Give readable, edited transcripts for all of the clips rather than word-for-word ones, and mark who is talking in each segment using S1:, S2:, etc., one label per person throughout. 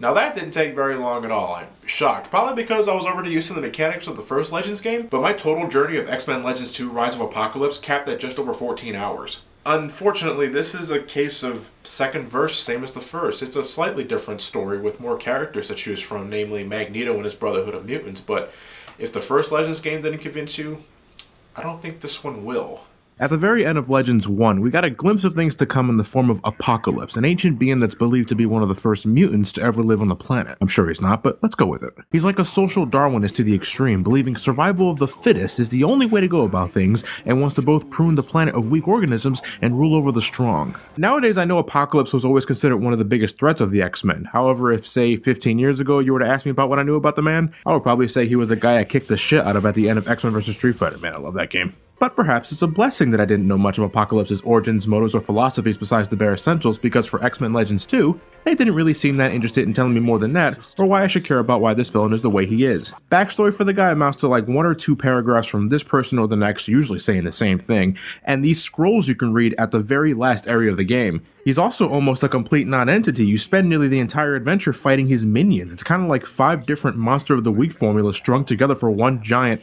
S1: Now that didn't take very long at all. I'm shocked. Probably because I was already used to the mechanics of the first Legends game, but my total journey of X-Men Legends 2 Rise of Apocalypse capped at just over 14 hours. Unfortunately, this is a case of second verse, same as the first. It's a slightly different story with more characters to choose from, namely Magneto and his Brotherhood of Mutants, but if the first Legends game didn't convince you, I don't think this one will.
S2: At the very end of Legends 1, we got a glimpse of things to come in the form of Apocalypse, an ancient being that's believed to be one of the first mutants to ever live on the planet. I'm sure he's not, but let's go with it. He's like a social Darwinist to the extreme, believing survival of the fittest is the only way to go about things, and wants to both prune the planet of weak organisms and rule over the strong. Nowadays, I know Apocalypse was always considered one of the biggest threats of the X-Men. However, if, say, 15 years ago you were to ask me about what I knew about the man, I would probably say he was the guy I kicked the shit out of at the end of X-Men vs. Street Fighter. Man, I love that game. But perhaps it's a blessing that I didn't know much of Apocalypse's origins, motives, or philosophies besides the bare essentials, because for X-Men Legends 2, they didn't really seem that interested in telling me more than that, or why I should care about why this villain is the way he is. Backstory for the guy amounts to like 1 or 2 paragraphs from this person or the next, usually saying the same thing, and these scrolls you can read at the very last area of the game. He's also almost a complete non-entity. You spend nearly the entire adventure fighting his minions. It's kind of like 5 different Monster of the Week formulas strung together for one giant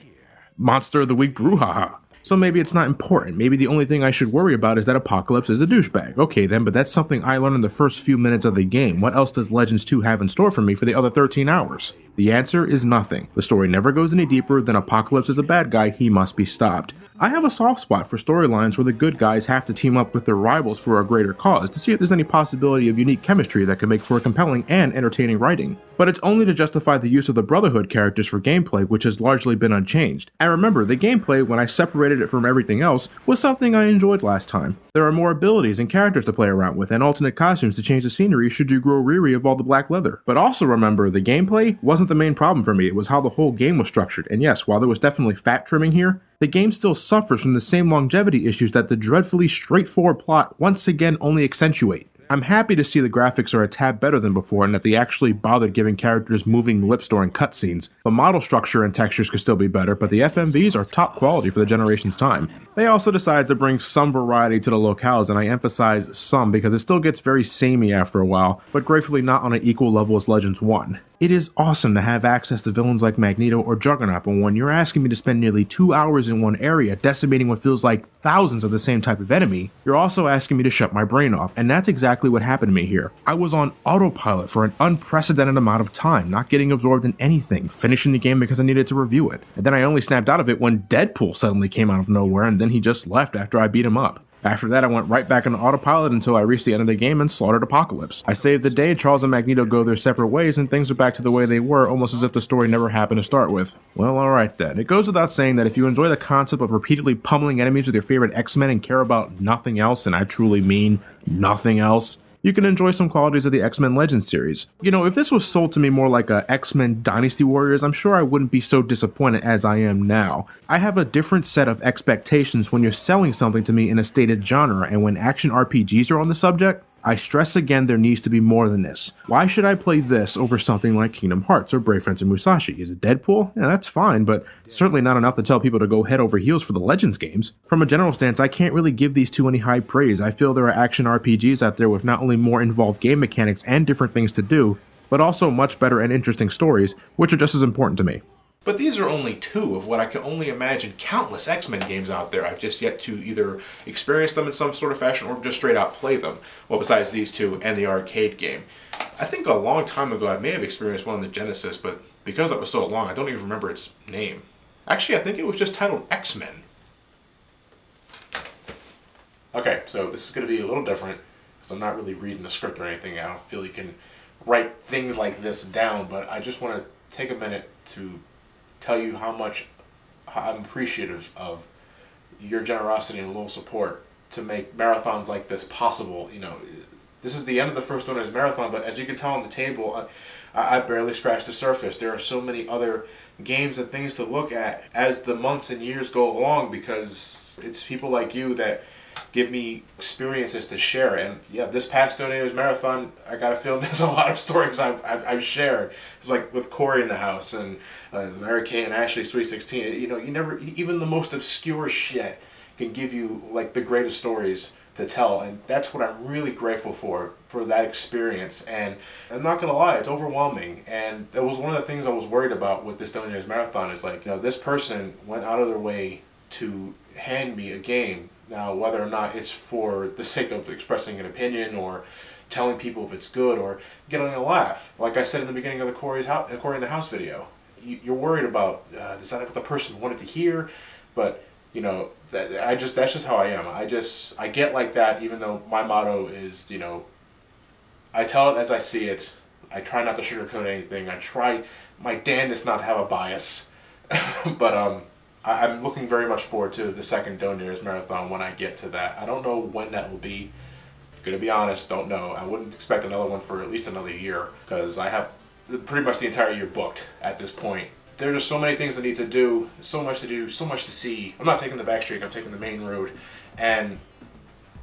S2: Monster of the Week brouhaha. So maybe it's not important. Maybe the only thing I should worry about is that Apocalypse is a douchebag. Okay then, but that's something I learned in the first few minutes of the game. What else does Legends 2 have in store for me for the other 13 hours? The answer is nothing. The story never goes any deeper than Apocalypse is a bad guy, he must be stopped. I have a soft spot for storylines where the good guys have to team up with their rivals for a greater cause to see if there's any possibility of unique chemistry that could make for compelling and entertaining writing. But it's only to justify the use of the Brotherhood characters for gameplay, which has largely been unchanged. And remember, the gameplay, when I separated it from everything else, was something I enjoyed last time. There are more abilities and characters to play around with, and alternate costumes to change the scenery should you grow weary of all the black leather. But also remember, the gameplay wasn't the main problem for me, it was how the whole game was structured. And yes, while there was definitely fat trimming here, the game still suffers from the same longevity issues that the dreadfully straightforward plot once again only accentuate. I'm happy to see the graphics are a tad better than before and that they actually bothered giving characters moving lips during cutscenes. The model structure and textures could still be better, but the FMVs are top quality for the generation's time. They also decided to bring some variety to the locales, and I emphasize some because it still gets very samey after a while, but gratefully not on an equal level as Legends 1. It is awesome to have access to villains like Magneto or Juggernaut, but when you're asking me to spend nearly 2 hours in one area decimating what feels like thousands of the same type of enemy, you're also asking me to shut my brain off, and that's exactly what happened to me here. I was on autopilot for an unprecedented amount of time, not getting absorbed in anything, finishing the game because I needed to review it. And then I only snapped out of it when Deadpool suddenly came out of nowhere, and then he just left after I beat him up. After that, I went right back into autopilot until I reached the end of the game and slaughtered Apocalypse. I saved the day, Charles and Magneto go their separate ways, and things are back to the way they were, almost as if the story never happened to start with. Well, alright then. It goes without saying that if you enjoy the concept of repeatedly pummeling enemies with your favorite X-Men and care about nothing else, and I truly mean nothing else, you can enjoy some qualities of the X-Men Legends series. You know, if this was sold to me more like a X-Men Dynasty Warriors, I'm sure I wouldn't be so disappointed as I am now. I have a different set of expectations when you're selling something to me in a stated genre, and when action RPGs are on the subject, I stress again there needs to be more than this. Why should I play this over something like Kingdom Hearts or Brave Friends of Musashi? Is it Deadpool? Yeah, that's fine, but certainly not enough to tell people to go head over heels for the Legends games. From a general stance, I can't really give these two any high praise. I feel there are action RPGs out there with not only more involved game mechanics and different things to do, but also much better and interesting stories, which are just as important to me.
S1: But these are only 2 of what I can only imagine countless X-Men games out there. I've just yet to either experience them in some sort of fashion or just straight out play them. Well, besides these 2 and the arcade game. I think a long time ago I may have experienced one on the Genesis, but because that was so long, I don't even remember its name. Actually, I think it was just titled X-Men. Okay, so this is going to be a little different, because I'm not really reading the script or anything. I don't feel you can write things like this down, but I just want to take a minute to tell you how much I'm appreciative of your generosity and loyal support to make marathons like this possible. You know, this is the end of the First Owners Marathon, but as you can tell on the table, I barely scratched the surface. There are so many other games and things to look at as the months and years go along, because it's people like you that give me experiences to share. And yeah, this past Donators Marathon, I got a feeling there's a lot of stories I've shared. It's like with Corey in the house and Mary Kay and Ashley Sweet 16. You know, you never, even the most obscure shit can give you like the greatest stories to tell, and that's what I'm really grateful for. for that experience. And I'm not gonna lie, it's overwhelming. And that was one of the things I was worried about with this Donator's Marathon is like, this person went out of their way to hand me a game. Now, whether or not it's for the sake of expressing an opinion or telling people if it's good or getting a laugh. Like I said in the beginning of the Corey in the House video, you're worried about is that what the person wanted to hear, but that's just how I am. I get like that, even though my motto is, I tell it as I see it. I try not to sugarcoat anything. I try my damnedest not to have a bias. But I'm looking very much forward to the second Donator's Marathon when I get to that. I don't know when that will be. Gonna be honest, don't know. I wouldn't expect another one for at least another year because I have pretty much the entire year booked at this point. There's just so many things I need to do, so much to do, so much to see. I'm not taking the back street, I'm taking the main road. And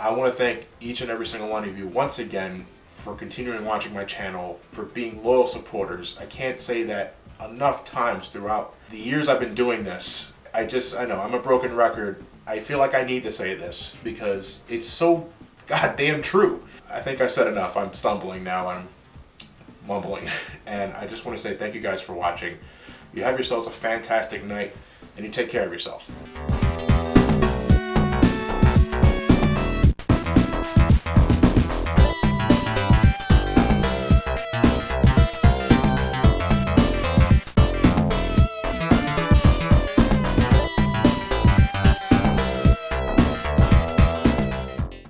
S1: I want to thank each and every single one of you once again for continuing watching my channel, for being loyal supporters. I can't say that enough times throughout the years I've been doing this. I know, I'm a broken record. I feel like I need to say this because it's so goddamn true. I think I said enough. I'm stumbling now. I'm mumbling. And I just want to say thank you guys for watching. You have yourselves a fantastic night, and you take care of yourself.